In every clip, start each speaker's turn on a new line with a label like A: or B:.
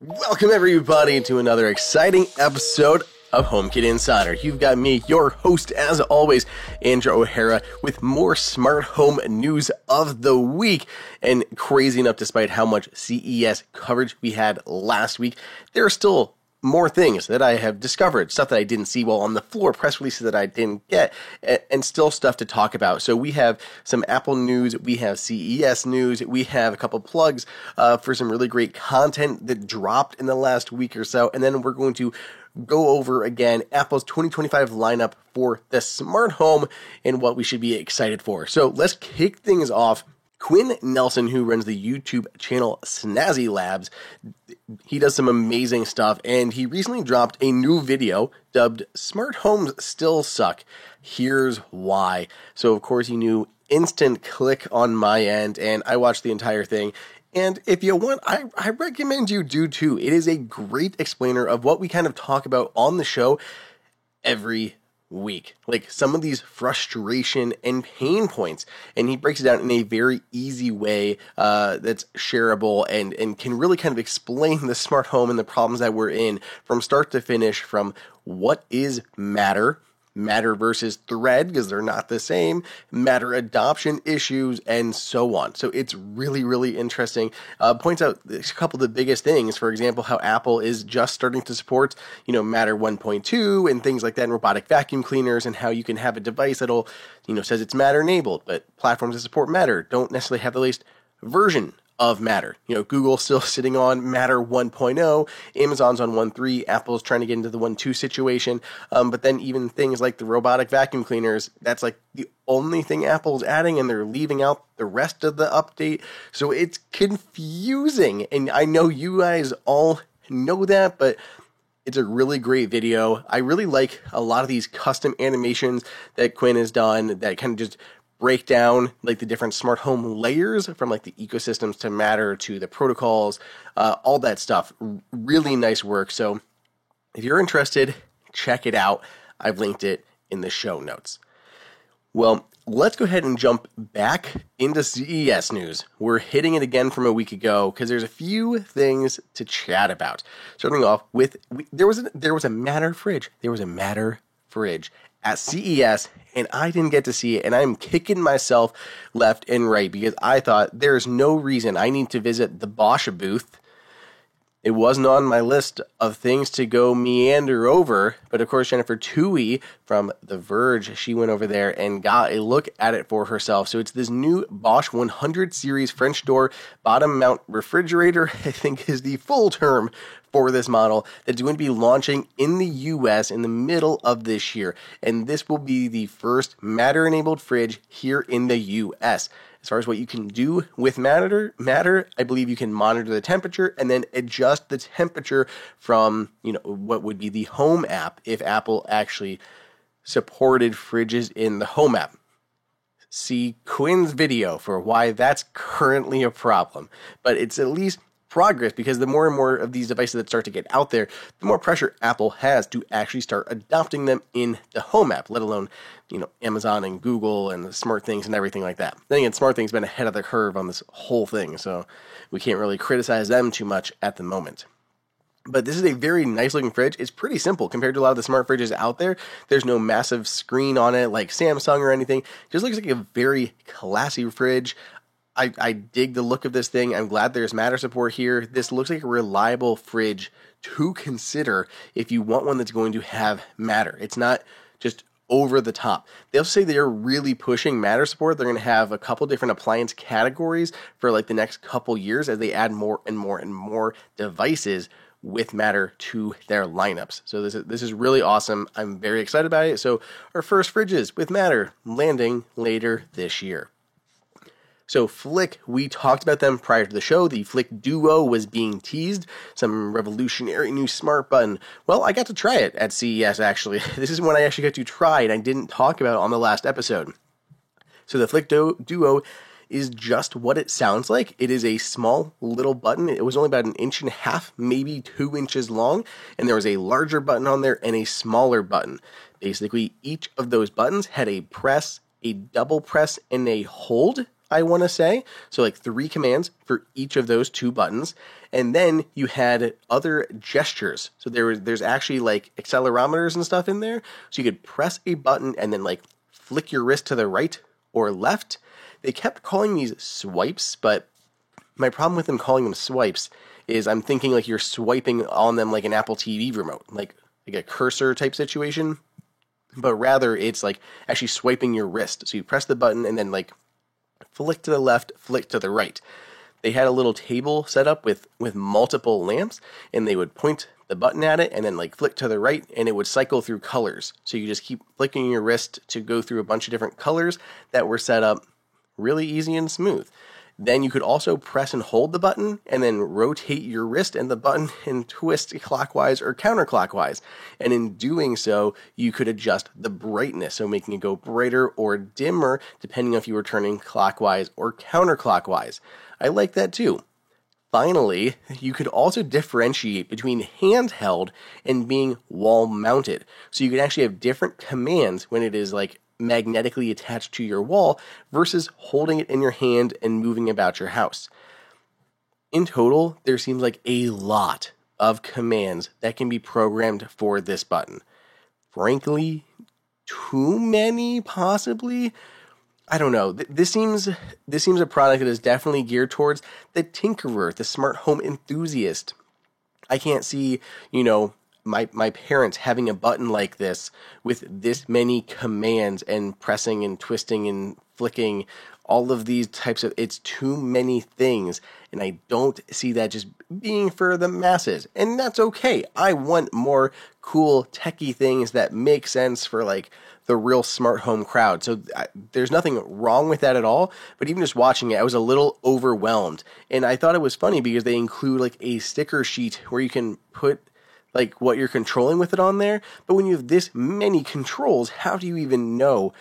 A: Welcome everybody to another exciting episode of HomeKit Insider. You've got me, your host as always, Andrew O'Hara, with more smart home news of the week. And crazy enough, despite how much CES coverage we had last week, there are still more things that I have discovered, stuff that I didn't see while on the floor, press releases that I didn't get, and still stuff to talk about. So we have some Apple news, we have CES news, we have a couple plugs for some really great content that dropped in the last week or so, and then we're going to go over again Apple's 2025 lineup for the smart home and what we should be excited for. So let's kick things off. Quinn Nelson, who runs the YouTube channel Snazzy Labs, he does some amazing stuff, and he recently dropped a new video dubbed Smart Homes Still Suck. Here's why. So, of course, you knew instant click on my end, and I watched the entire thing. And if you want, I recommend you do too. It is a great explainer of what we kind of talk about on the show every week, like some of these frustration and pain points, and he breaks it down in a very easy way that's shareable and can really kind of explain the smart home and the problems that we're in from start to finish, from what is Matter versus Thread, because they're not the same, Matter adoption issues, and so on. So it's really, really interesting. Points out a couple of the biggest things, for example, how Apple is just starting to support, Matter 1.2 and things like that, and robotic vacuum cleaners, and how you can have a device that'll, says it's Matter enabled, but platforms that support Matter don't necessarily have the latest version of Matter. Google's still sitting on Matter 1.0, Amazon's on 1.3, Apple's trying to get into the 1.2 situation, but then even things like the robotic vacuum cleaners, that's like the only thing Apple's adding, and they're leaving out the rest of the update, so it's confusing, and I know you guys all know that, but it's a really great video. I really like a lot of these custom animations that Quinn has done that kind of just break down like the different smart home layers, from like the ecosystems to Matter to the protocols, all that stuff. Really nice work. So if you're interested, check it out. I've linked it in the show notes. Well, let's go ahead and jump back into CES news. We're hitting it again from a week ago because there's a few things to chat about. Starting off with, there was a Matter fridge. There was a Matter fridge at CES, and I didn't get to see it, and I'm kicking myself left and right because I thought there's no reason I need to visit the Bosch booth. It wasn't on my list of things to go meander over, but of course Jennifer Toohey from The Verge, she went over there and got a look at it for herself. So it's this new Bosch 100 series French door bottom mount refrigerator, I think is the full term for this model, that's going to be launching in the US in the middle of this year. And this will be the first Matter enabled fridge here in the US. As far as what you can do with Matter, I believe you can monitor the temperature and then adjust the temperature from, what would be the Home app if Apple actually supported fridges in the Home app. See Quinn's video for why that's currently a problem, but it's at least progress, because the more and more of these devices that start to get out there, the more pressure Apple has to actually start adopting them in the Home app, let alone, Amazon and Google and the SmartThings and everything like that. Then again, SmartThings been ahead of the curve on this whole thing, so we can't really criticize them too much at the moment. But this is a very nice looking fridge. It's pretty simple compared to a lot of the smart fridges out there. There's no massive screen on it like Samsung or anything. It just looks like a very classy fridge. I dig the look of this thing. I'm glad there's Matter support here. This looks like a reliable fridge to consider if you want one that's going to have Matter. It's not just over the top. They'll say they're really pushing Matter support. They're going to have a couple different appliance categories for like the next couple years as they add more and more and more devices with Matter to their lineups. So this is really awesome. I'm very excited about it. So our first fridges with Matter landing later this year. So Flick, we talked about them prior to the show. The Flick Duo was being teased, some revolutionary new smart button. Well, I got to try it at CES, actually. This is one I actually got to try, and I didn't talk about on the last episode. So the Flick Duo is just what it sounds like. It is a small little button. It was only about 1.5 inches, maybe 2 inches long, and there was a larger button on there and a smaller button. Basically, each of those buttons had a press, a double press, and a hold I want to say. So like 3 commands for each of those 2 buttons. And then you had other gestures. So there's actually like accelerometers and stuff in there. So you could press a button and then like flick your wrist to the right or left. They kept calling these swipes, but my problem with them calling them swipes is I'm thinking like you're swiping on them like an Apple TV remote, like a cursor type situation. But rather it's like actually swiping your wrist. So you press the button and then like flick to the left, flick to the right. They had a little table set up with multiple lamps, and they would point the button at it and then like flick to the right, and it would cycle through colors. So you just keep flicking your wrist to go through a bunch of different colors that were set up really easy and smooth. Then you could also press and hold the button and then rotate your wrist and the button and twist clockwise or counterclockwise. And in doing so, you could adjust the brightness, so making it go brighter or dimmer depending on if you were turning clockwise or counterclockwise. I like that too. Finally, you could also differentiate between handheld and being wall mounted. So you could actually have different commands when it is like magnetically attached to your wall versus holding it in your hand and moving about your house. In total, there seems like a lot of commands that can be programmed for this button. Frankly, too many possibly. I don't know. This seems a product that is definitely geared towards the tinkerer, the smart home enthusiast. I can't see, my parents having a button like this with this many commands and pressing and twisting and flicking, all of these types of, it's too many things. And I don't see that just being for the masses. And that's okay. I want more cool techie things that make sense for like the real smart home crowd. So there's nothing wrong with that at all. But even just watching it, I was a little overwhelmed. And I thought it was funny because they include like a sticker sheet where you can put like what you're controlling with it on there. But when you have this many controls, how do you even know?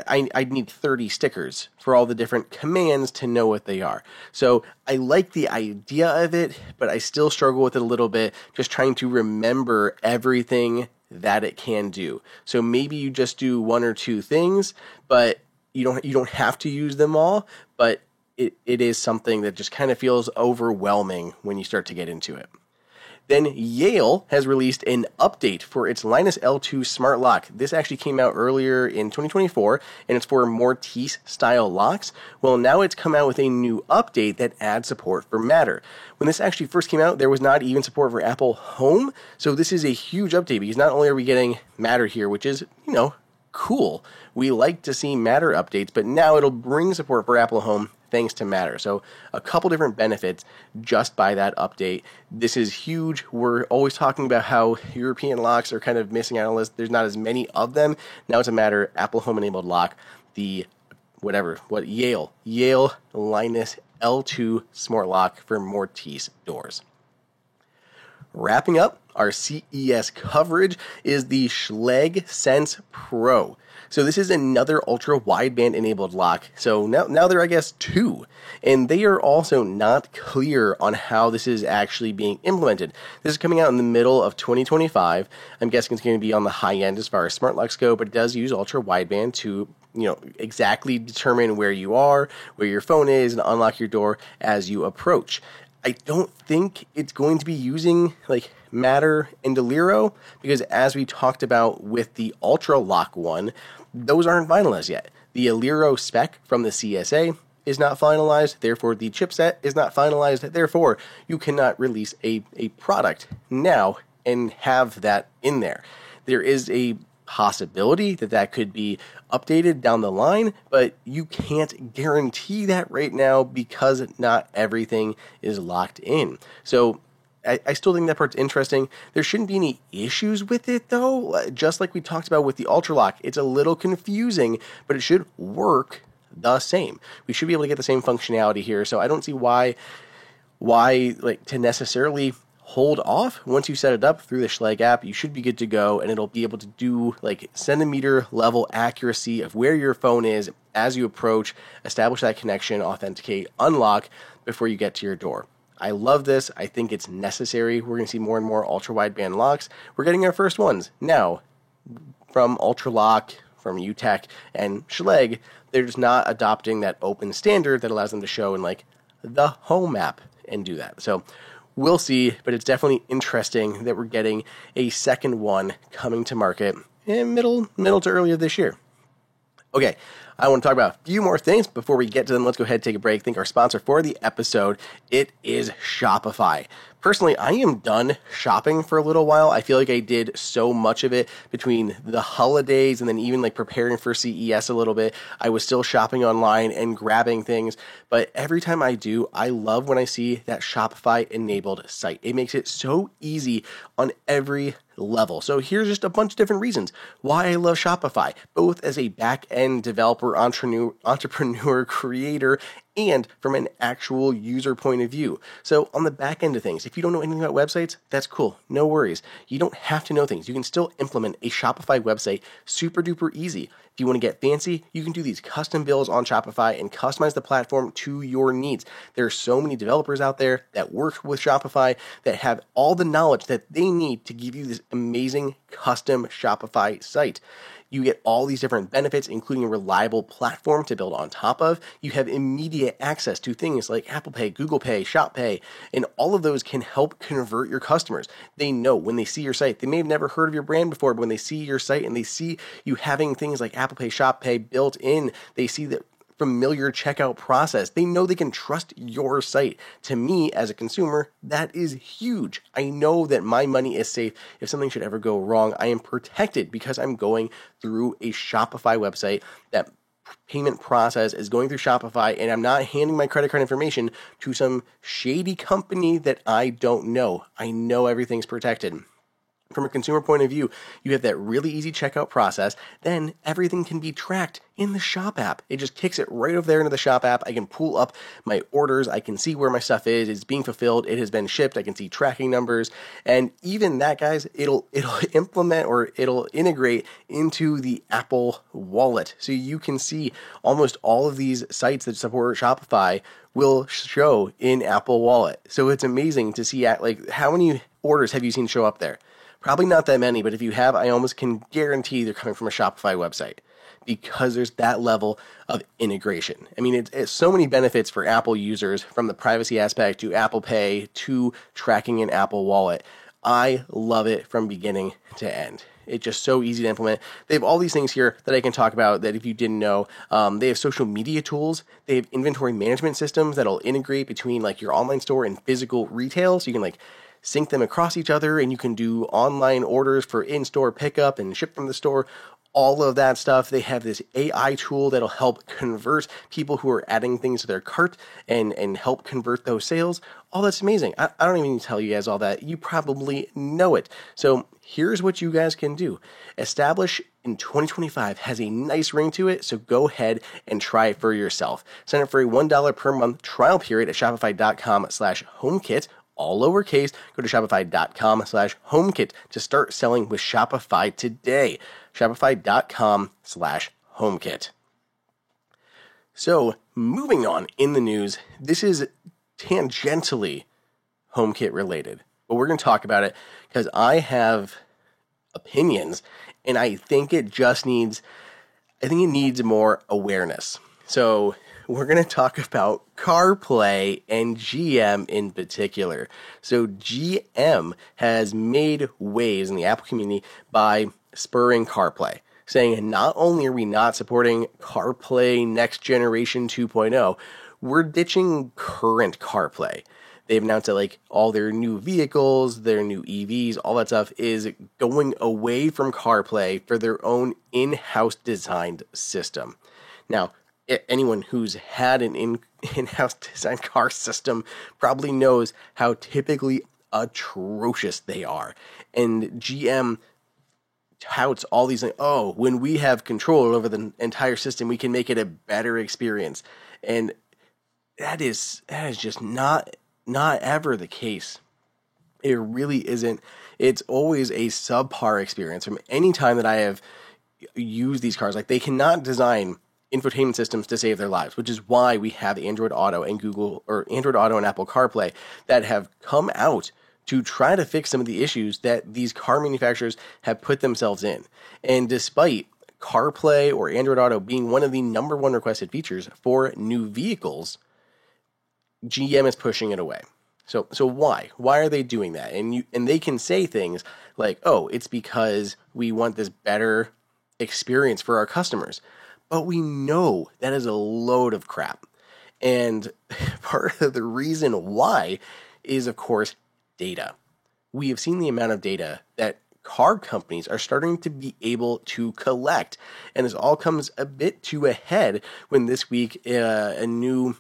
A: I'd need 30 stickers for all the different commands to know what they are. So I like the idea of it, but I still struggle with it a little bit, just trying to remember everything that it can do. So maybe you just do 1 or 2 things, but you don't have to use them all, but it is something that just kind of feels overwhelming when you start to get into it. Then Yale has released an update for its Linus L2 smart lock. This actually came out earlier in 2024, and it's for Mortise-style locks. Well, now it's come out with a new update that adds support for Matter. When this actually first came out, there was not even support for Apple Home, so this is a huge update because not only are we getting Matter here, which is, cool. We like to see Matter updates, but now it'll bring support for Apple Home thanks to Matter. So a couple different benefits just by that update. This is huge. We're always talking about how European locks are kind of missing out on the list. There's not as many of them. Now it's a Matter Apple Home enabled lock, the Yale Linus L2 smart lock for Mortise doors. Wrapping up our CES coverage is the Schlage Sense Pro. So this is another ultra wideband enabled lock. So now there are, I guess, 2. And they are also not clear on how this is actually being implemented. This is coming out in the middle of 2025. I'm guessing it's going to be on the high end as far as smart locks go, but it does use ultra wideband to exactly determine where you are, where your phone is, and unlock your door as you approach. I don't think it's going to be using like Matter and Aliro because as we talked about with the Ultra Lock one, those aren't finalized yet. The Aliro spec from the CSA is not finalized, therefore the chipset is not finalized, therefore you cannot release a product now and have that in there. There is a possibility that could be updated down the line, but you can't guarantee that right now because not everything is locked in. So I still think that part's interesting. There shouldn't be any issues with it though. Just like we talked about with the Ultra Lock, it's a little confusing, but it should work the same. We should be able to get the same functionality here. So I don't see why like to necessarily hold off. Once you set it up through the Schlage app, you should be good to go, and it'll be able to do like centimeter level accuracy of where your phone is as you approach, establish that connection, authenticate, unlock before you get to your door. I love this. I think it's necessary. We're going to see more and more ultra wideband locks. We're getting our first ones now from Ultra Lock, from UTech and Schlage, they're just not adopting that open standard that allows them to show in like the Home app and do that. So we'll see, but it's definitely interesting that we're getting a second one coming to market in middle to earlier this year. Okay, I want to talk about a few more things before we get to them. Let's go ahead and take a break. Thank our sponsor for the episode. It is Shopify. Personally, I am done shopping for a little while. I feel like I did so much of it between the holidays and then even like preparing for CES a little bit. I was still shopping online and grabbing things, but every time I do, I love when I see that Shopify enabled site. It makes it so easy on every level. So here's just a bunch of different reasons why I love Shopify, both as a back-end developer, entrepreneur, creator, and from an actual user point of view. So on the back end of things, if you don't know anything about websites, that's cool. No worries. You don't have to know things. You can still implement a Shopify website super duper easy. If you want to get fancy, you can do these custom builds on Shopify and customize the platform to your needs. There are so many developers out there that work with Shopify that have all the knowledge that they need to give you this amazing custom Shopify site. You get all these different benefits, including a reliable platform to build on top of. You have immediate access to things like Apple Pay, Google Pay, Shop Pay, and all of those can help convert your customers. They know when they see your site, they may have never heard of your brand before, but when they see your site and they see you having things like Apple Pay, Shop Pay built in, they see that familiar checkout process. They know they can trust your site. To me, as a consumer, that is huge. I know that my money is safe. If something should ever go wrong, I am protected because I'm going through a Shopify website. That payment process is going through Shopify, and I'm not handing my credit card information to some shady company that I don't know. I know everything's protected. From a consumer point of view, you have that really easy checkout process. Then everything can be tracked in the Shop app. It just kicks it right over there into the Shop app. I can pull up my orders. I can see where my stuff is. It's being fulfilled. It has been shipped. I can see tracking numbers. And even that, guys, it'll implement or it'll integrate into the Apple Wallet. So you can see almost all of these sites that support Shopify will show in Apple Wallet. So it's amazing to see like how many orders have you seen show up there? Probably not that many, but if you have, I almost can guarantee they're coming from a Shopify website because there's that level of integration. I mean, it's so many benefits for Apple users, from the privacy aspect to Apple Pay to tracking in Apple Wallet. I love it from beginning to end. It's just so easy to implement. They have all these things here that I can talk about that if you didn't know. They have social media tools. They have inventory management systems that'll integrate between like your online store and physical retail. So you can like sync them across each other, and you can do online orders for in-store pickup and ship from the store, all of that stuff. They have this AI tool that'll help convert people who are adding things to their cart and help convert those sales. All that's amazing. I don't even need to tell you guys all that. You probably know it. So here's what you guys can do. Establish in 2025 has a nice ring to it, so go ahead and try it for yourself. Sign up for a $1 per month trial period at shopify.com/HomeKit. All lowercase. Go to shopify.com/HomeKit to start selling with Shopify today. Shopify.com/HomeKit. So, moving on in the news, this is tangentially HomeKit related, but we're going to talk about it because I have opinions, and I think it needs more awareness. So, we're going to talk about CarPlay and GM in particular. So GM has made waves in the Apple community by spurring CarPlay, saying not only are we not supporting CarPlay Next Generation 2.0, we're ditching current CarPlay. They've announced that like all their new vehicles, their new EVs, all that stuff is going away from CarPlay for their own in-house designed system. Now, anyone who's had an in-house designed car system probably knows how typically atrocious they are. And GM touts all these things. Oh, when we have control over the entire system, we can make it a better experience. And that is just not ever the case. It really isn't. It's always a subpar experience from any time that I have used these cars. Like, they cannot design infotainment systems to save their lives, which is why we have Android Auto and Android Auto and Apple CarPlay that have come out to try to fix some of the issues that these car manufacturers have put themselves in. And despite CarPlay or Android Auto being one of the number one requested features for new vehicles, GM is pushing it away. So why? Why are they doing that? And they can say things like, "Oh, it's because we want this better experience for our customers." But we know that is a load of crap. And part of the reason why is, of course, data. We have seen the amount of data that car companies are starting to be able to collect. And this all comes a bit to a head when this week a new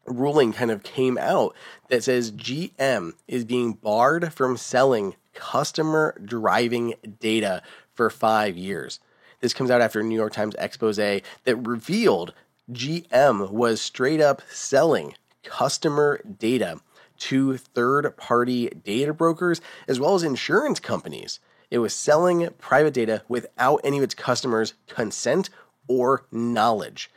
A: ruling kind of came out that says GM is being barred from selling customer driving data for 5 years. This comes out after a New York Times expose that revealed GM was straight up selling customer data to third-party data brokers as well as insurance companies. It was selling private data without any of its customers' consent or knowledge.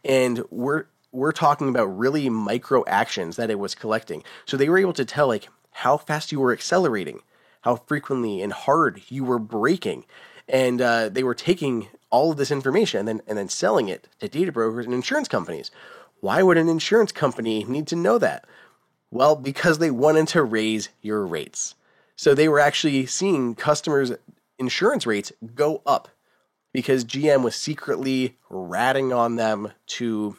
A: And we're talking about really micro actions that it was collecting. So they were able to tell like how fast you were accelerating, how frequently and hard you were braking. And they were taking all of this information and then selling it to data brokers and insurance companies. Why would an insurance company need to know that? Well, because they wanted to raise your rates. So they were actually seeing customers' insurance rates go up because GM was secretly ratting on them to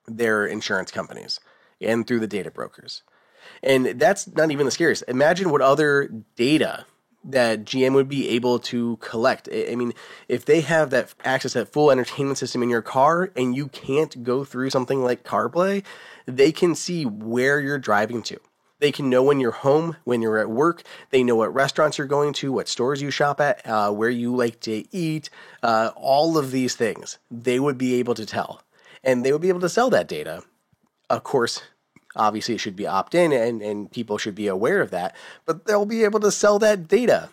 A: their insurance companies and through the data brokers. And that's not even the scariest. Imagine what other data that GM would be able to collect. I mean, if they have that access to that full entertainment system in your car and you can't go through something like CarPlay, they can see where you're driving to. They can know when you're home, when you're at work. They know what restaurants you're going to, what stores you shop at, where you like to eat, all of these things. They would be able to tell. And they would be able to sell that data. Of course, obviously, it should be opt-in and people should be aware of that, but they'll be able to sell that data.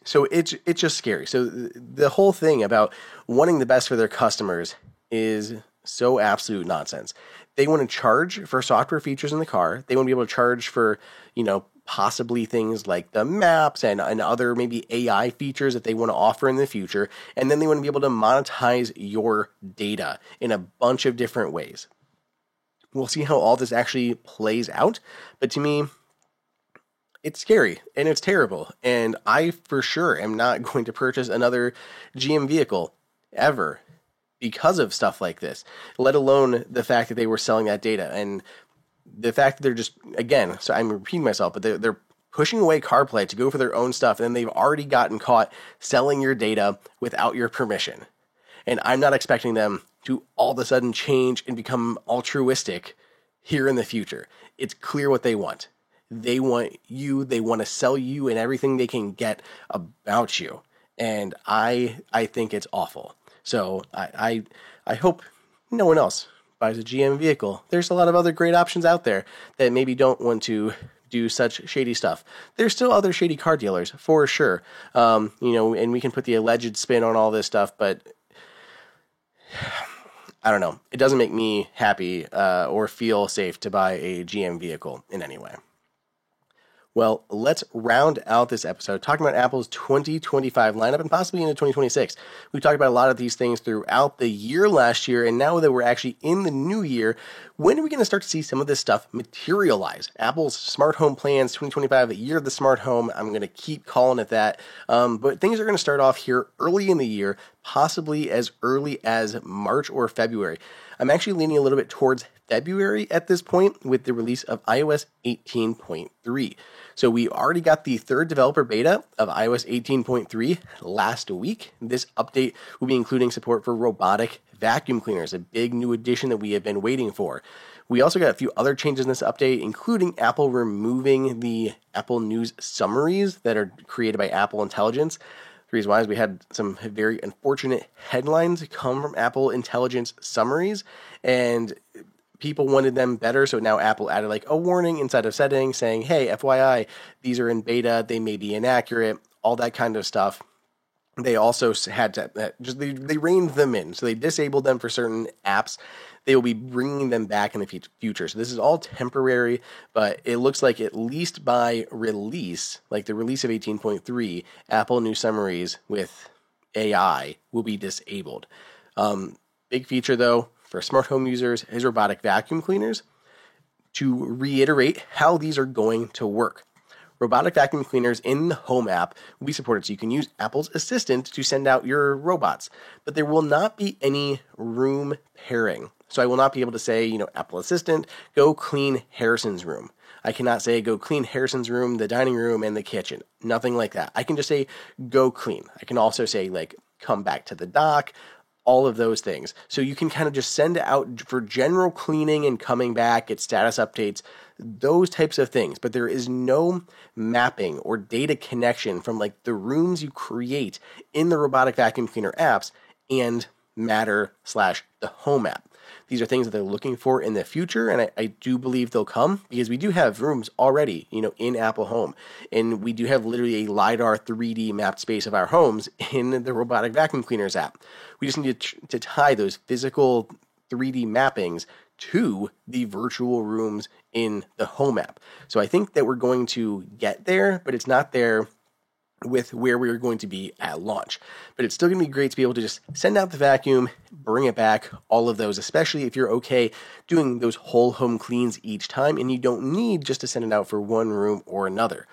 A: So it's just scary. So the whole thing about wanting the best for their customers is so absolute nonsense. They want to charge for software features in the car. They want to be able to charge for, possibly things like the maps and other maybe AI features that they want to offer in the future. And then they want to be able to monetize your data in a bunch of different ways. We'll see how all this actually plays out. But to me, it's scary and it's terrible. And I for sure am not going to purchase another GM vehicle ever because of stuff like this, let alone the fact that they were selling that data. And the fact that they're just, again, so I'm repeating myself, but they're pushing away CarPlay to go for their own stuff. And they've already gotten caught selling your data without your permission. And I'm not expecting them to all of a sudden change and become altruistic here in the future. It's clear what they want. They want you, they want to sell you and everything they can get about you. And I think it's awful. So I hope no one else buys a GM vehicle. There's a lot of other great options out there that maybe don't want to do such shady stuff. There's still other shady car dealers for sure. And we can put the alleged spin on all this stuff, but I don't know. It doesn't make me happy or feel safe to buy a GM vehicle in any way. Well, let's round out this episode talking about Apple's 2025 lineup and possibly into 2026. We talked about a lot of these things throughout the year last year, and now that we're actually in the new year, when are we going to start to see some of this stuff materialize? Apple's smart home plans, 2025, the year of the smart home. I'm going to keep calling it that. But things are going to start off here early in the year, possibly as early as March or February. I'm actually leaning a little bit towards February at this point with the release of iOS 18.3. So we already got the third developer beta of iOS 18.3 last week. This update will be including support for robotic vacuum cleaners, a big new addition that we have been waiting for. We also got a few other changes in this update, including Apple removing the Apple News summaries that are created by Apple Intelligence. The reason why is we had some very unfortunate headlines come from Apple Intelligence summaries, and people wanted them better, so now Apple added like a warning inside of settings saying, hey, FYI, these are in beta, they may be inaccurate, all that kind of stuff. They also had to, they reined them in, so they disabled them for certain apps. They will be bringing them back in the future. So this is all temporary, but it looks like at least by release, like the release of 18.3, Apple News summaries with AI will be disabled. Big feature though for smart home users is robotic vacuum cleaners. To reiterate how these are going to work. Robotic vacuum cleaners in the Home app will be supported, so you can use Apple's Assistant to send out your robots, but there will not be any room pairing. So I will not be able to say, Apple Assistant, go clean Harrison's room. I cannot say, go clean Harrison's room, the dining room, and the kitchen. Nothing like that. I can just say, go clean. I can also say, come back to the dock, all of those things. So you can kind of just send it out for general cleaning and coming back, get status updates, those types of things. But there is no mapping or data connection from the rooms you create in the robotic vacuum cleaner apps and Matter/the Home app. These are things that they're looking for in the future, and I do believe they'll come because we do have rooms already, in Apple Home, and we do have literally a LiDAR 3D mapped space of our homes in the robotic vacuum cleaners app. We just need to tie those physical 3D mappings to the virtual rooms in the Home app. So I think that we're going to get there, but it's not there with where we're going to be at launch. But it's still going to be great to be able to just send out the vacuum, bring it back, all of those, especially if you're okay doing those whole home cleans each time and you don't need just to send it out for one room or another.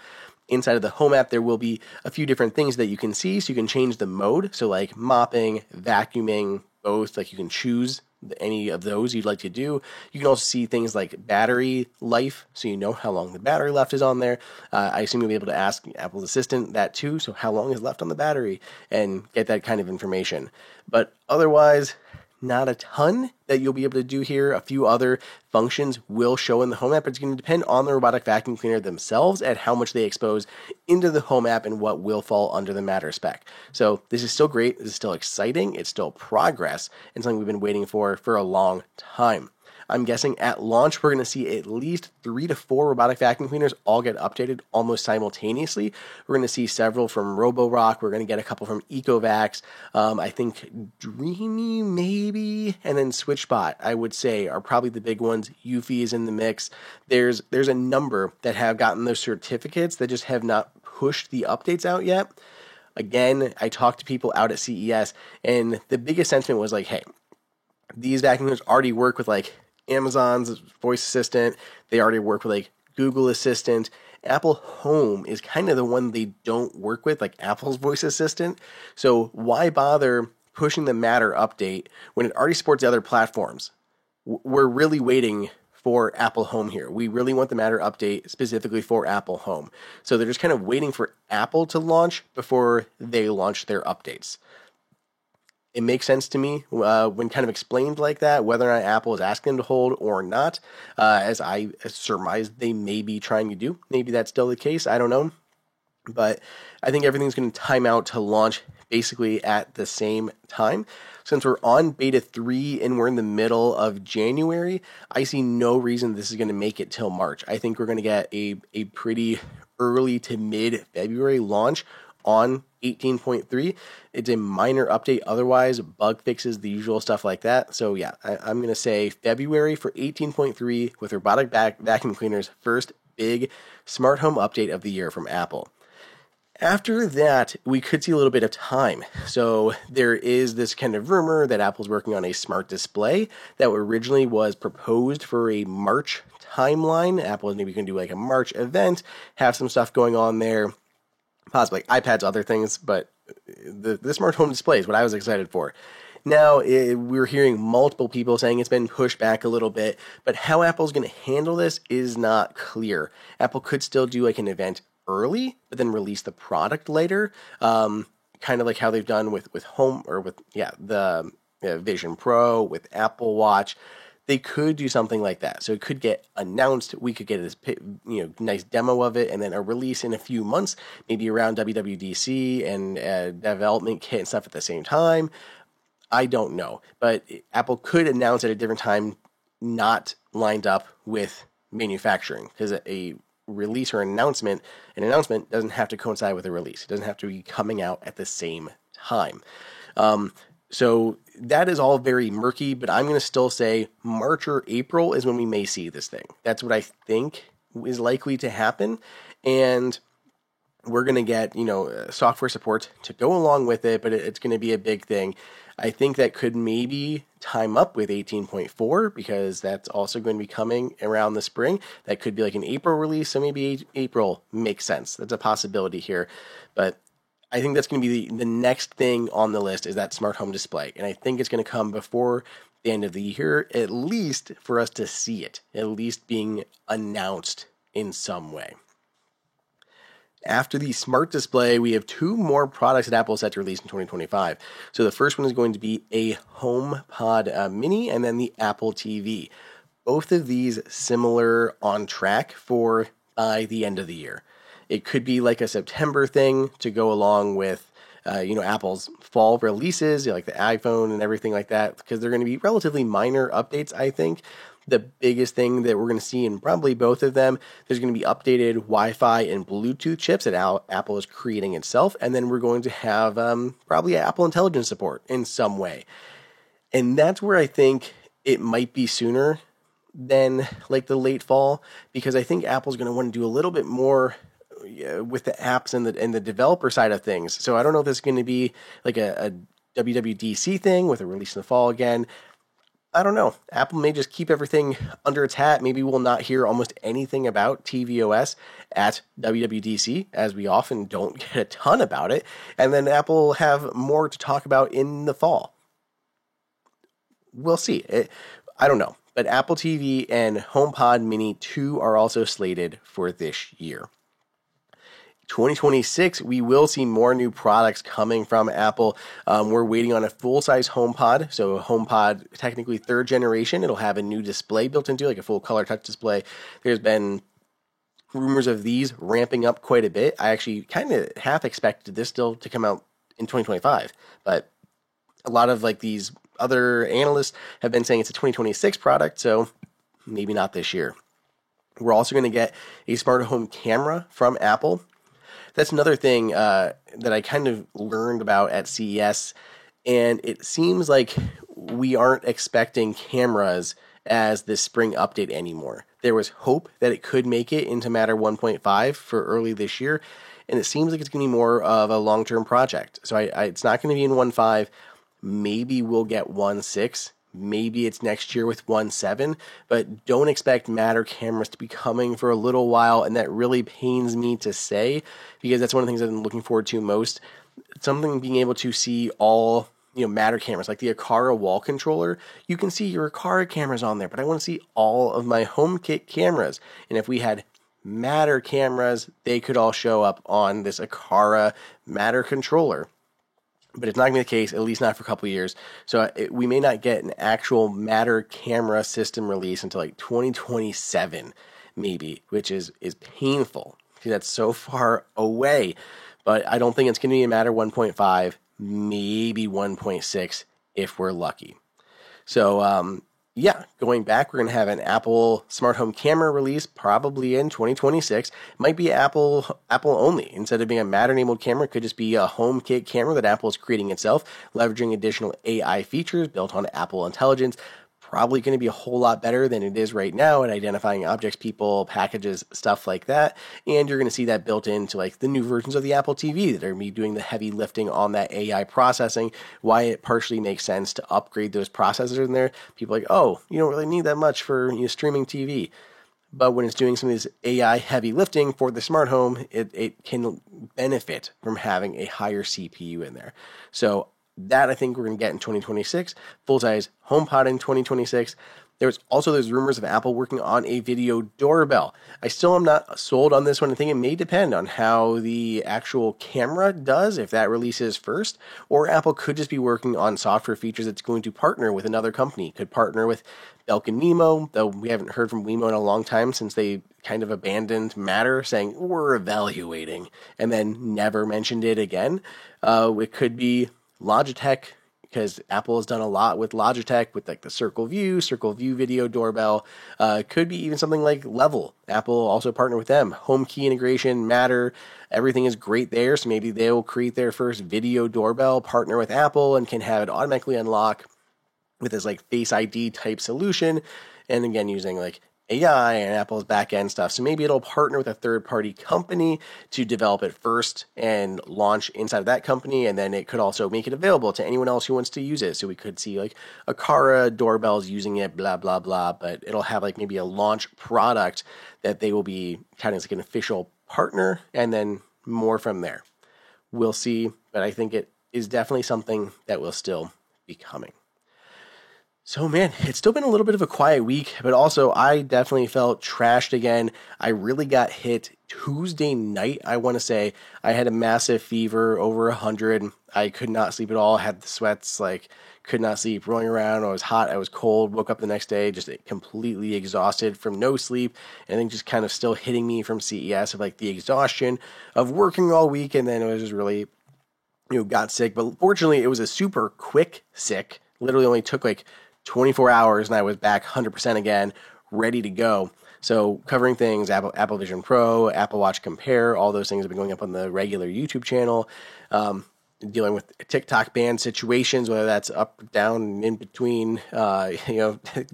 A: Inside of the Home app, there will be a few different things that you can see. So you can change the mode. So mopping, vacuuming, both. You can choose any of those you'd like to do. You can also see things like battery life, so you know how long the battery left is on there. I assume you'll be able to ask Apple's Assistant that too, so how long is left on the battery, and get that kind of information. But otherwise, not a ton that you'll be able to do here. A few other functions will show in the Home app. It's going to depend on the robotic vacuum cleaner themselves at how much they expose into the Home app and what will fall under the Matter spec. So this is still great. This is still exciting. It's still progress and something we've been waiting for a long time. I'm guessing at launch, we're going to see at least 3 to 4 robotic vacuum cleaners all get updated almost simultaneously. We're going to see several from Roborock. We're going to get a couple from Ecovacs. I think Dreamy maybe, and then SwitchBot, I would say, are probably the big ones. Eufy is in the mix. There's a number that have gotten those certificates that just have not pushed the updates out yet. Again, I talked to people out at CES, and the biggest sentiment was hey, these vacuum cleaners already work with Amazon's voice assistant. They already work with Google Assistant. Apple Home is kind of the one they don't work with, Apple's voice assistant. So why bother pushing the Matter update when it already supports other platforms? We're really waiting for Apple Home here. We really want the Matter update specifically for Apple Home. So they're just kind of waiting for Apple to launch before they launch their updates. It makes sense to me when kind of explained like that, whether or not Apple is asking them to hold or not, as I surmise they may be trying to do. Maybe that's still the case. I don't know. But I think everything's going to time out to launch basically at the same time. Since we're on beta 3 and we're in the middle of January, I see no reason this is going to make it till March. I think we're going to get a pretty early to mid-February launch on 18.3. It's a minor update otherwise, bug fixes, the usual stuff like that. So yeah, I'm going to say February for 18.3 with robotic vacuum cleaners, first big smart home update of the year from Apple. After that, we could see a little bit of time. So there is this kind of rumor that Apple's working on a smart display that originally was proposed for a March timeline. Apple is maybe going to do a March event, have some stuff going on there. Possibly iPads, other things, but the smart home display is what I was excited for. Now, we're hearing multiple people saying it's been pushed back a little bit, but how Apple's going to handle this is not clear. Apple could still do an event early, but then release the product later, kind of like how they've done with Home, or with the Vision Pro, with Apple Watch. They could do something like that. So it could get announced. We could get this nice demo of it and then a release in a few months, maybe around WWDC and a development kit and stuff at the same time. I don't know. But Apple could announce at a different time, not lined up with manufacturing, because a release or an announcement doesn't have to coincide with a release. It doesn't have to be coming out at the same time. So that is all very murky, but I'm going to still say March or April is when we may see this thing. That's what I think is likely to happen. And We're going to get, software support to go along with it, but it's going to be a big thing. I think that could maybe time up with 18.4 because that's also going to be coming around the spring. That could be like an April release, so maybe April makes sense. That's a possibility here. But I think that's going to be the next thing on the list is that smart home display. And I think it's going to come before the end of the year, at least for us to see it, at least being announced in some way. After the smart display, we have two more products that Apple is set to release in 2025. So the first one is going to be a HomePod Mini and then the Apple TV. Both of these similar on track for by the end of the year. It could be like a September thing to go along with Apple's fall releases, like the iPhone and everything like that, because they're going to be relatively minor updates, I think. The biggest thing that we're going to see in probably both of them, there's going to be updated Wi-Fi and Bluetooth chips that Apple is creating itself, and then we're going to have probably Apple Intelligence support in some way. And that's where I think it might be sooner than like the late fall, because I think Apple's going to want to do a little bit more with the apps and the developer side of things. So I don't know if this is going to be like a WWDC thing with a release in the fall again. I don't know. Apple may just keep everything under its hat. Maybe we'll not hear almost anything about tvOS at WWDC, as we often don't get a ton about it. And then Apple will have more to talk about in the fall. We'll see. I don't know. But Apple TV and HomePod Mini 2 are also slated for this year. 2026, we will see more new products coming from Apple. We're waiting on a full-size HomePod. So HomePod, technically third generation. It'll have a new display built into it, like a full color touch display. There's been rumors of these ramping up quite a bit. I actually kind of half expected this still to come out in 2025. But a lot of like these other analysts have been saying it's a 2026 product, so maybe not this year. We're also going to get a smart home camera from Apple. That's another thing that I kind of learned about at CES, and it seems like we aren't expecting cameras as this spring update anymore. There was hope that it could make it into Matter 1.5 for early this year, and it seems like it's going to be more of a long-term project. So it's not going to be in 1.5. Maybe we'll get 1.6. Maybe it's next year with 1.7, but don't expect Matter cameras to be coming for a little while, and that really pains me to say because that's one of the things that I'm looking forward to most. Something being able to see all Matter cameras, like the Aqara wall controller. You can see your Aqara cameras on there, but I want to see all of my HomeKit cameras. And if we had Matter cameras, they could all show up on this Aqara Matter controller. But it's not going to be the case, at least not for a couple of years. So we may not get an actual Matter camera system release until like 2027, maybe, which is painful. See, that's so far away. But I don't think it's going to be a Matter 1.5, maybe 1.6 if we're lucky. So, going back, we're going to have an Apple smart home camera release probably in 2026. It might be Apple only. Instead of being a Matter-enabled camera, it could just be a HomeKit camera that Apple is creating itself, leveraging additional AI features built on Apple Intelligence. Probably going to be a whole lot better than it is right now at identifying objects, people, packages, stuff like that. And you're going to see that built into like the new versions of the Apple TV that are going to be doing the heavy lifting on that AI processing. Why it partially makes sense to upgrade those processors in there. People are like, oh, you don't really need that much for streaming TV. But when it's doing some of this AI heavy lifting for the smart home, it can benefit from having a higher CPU in there. So that I think we're going to get in 2026. Full-size HomePod in 2026. There's rumors of Apple working on a video doorbell. I still am not sold on this one. I think it may depend on how the actual camera does, if that releases first, or Apple could just be working on software features that's going to partner with another company. Could partner with Belkin and Wemo, though we haven't heard from Wemo in a long time since they kind of abandoned Matter, saying we're evaluating, and then never mentioned it again. It could be Logitech, because Apple has done a lot with Logitech with like the Circle View video doorbell. Could be even something like Level. Apple also partnered with them. HomeKey integration, Matter, everything is great there. So maybe they will create their first video doorbell, partner with Apple, and can have it automatically unlock with this like Face ID type solution. And again, using like AI and Apple's back-end stuff. So maybe it'll partner with a third-party company to develop it first and launch inside of that company, and then it could also make it available to anyone else who wants to use it. So we could see like Aqara doorbells using it, blah, blah, blah, but it'll have like maybe a launch product that they will be kind of like an official partner, and then more from there. We'll see, but I think it is definitely something that will still be coming. So man, it's still been a little bit of a quiet week, but also I definitely felt trashed again. I really got hit Tuesday night, I want to say. I had a massive fever, over 100. I could not sleep at all. I had the sweats, like could not sleep, rolling around. I was hot, I was cold, woke up the next day just completely exhausted from no sleep, and then just kind of still hitting me from CES of like the exhaustion of working all week, and then it was just really, got sick. But fortunately, it was a super quick sick. Literally only took like 24 hours and I was back 100% again, ready to go. So covering things, Apple Vision Pro, Apple Watch Compare, all those things have been going up on the regular YouTube channel. Dealing with TikTok ban situations, whether that's up, down, in between,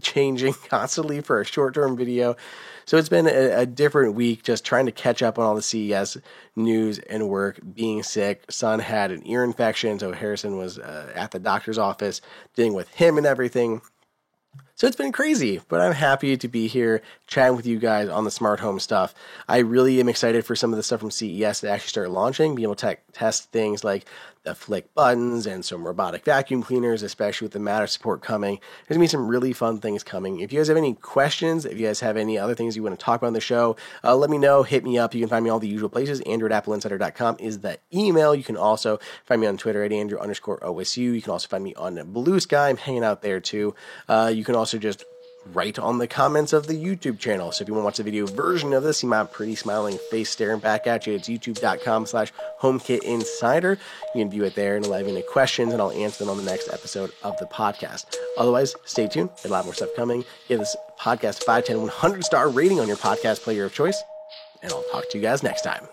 A: changing constantly for a short-term video. So it's been a different week, just trying to catch up on all the CES news and work, being sick. Son had an ear infection, so Harrison was at the doctor's office dealing with him and everything. So it's been crazy, but I'm happy to be here chatting with you guys on the smart home stuff. I really am excited for some of the stuff from CES to actually start launching, be able to test things like the Flick buttons and some robotic vacuum cleaners, especially with the Matter support coming. There's going to be some really fun things coming. If you guys have any questions, if you guys have any other things you want to talk about on the show, let me know. Hit me up. You can find me all the usual places. Andrew@appleinsider.com is the email. You can also find me on Twitter at Andrew_OSU. You can also find me on Blue Sky. I'm hanging out there too. You can also just write on the comments of the YouTube channel. So if you want to watch the video version of this, see my pretty smiling face staring back at you. It's youtube.com/HomeKitInsider. You can view it there and leave any questions, and I'll answer them on the next episode of the podcast. Otherwise, stay tuned. There's a lot more stuff coming. Give this podcast 5, 10, 100 star rating on your podcast player of choice, and I'll talk to you guys next time.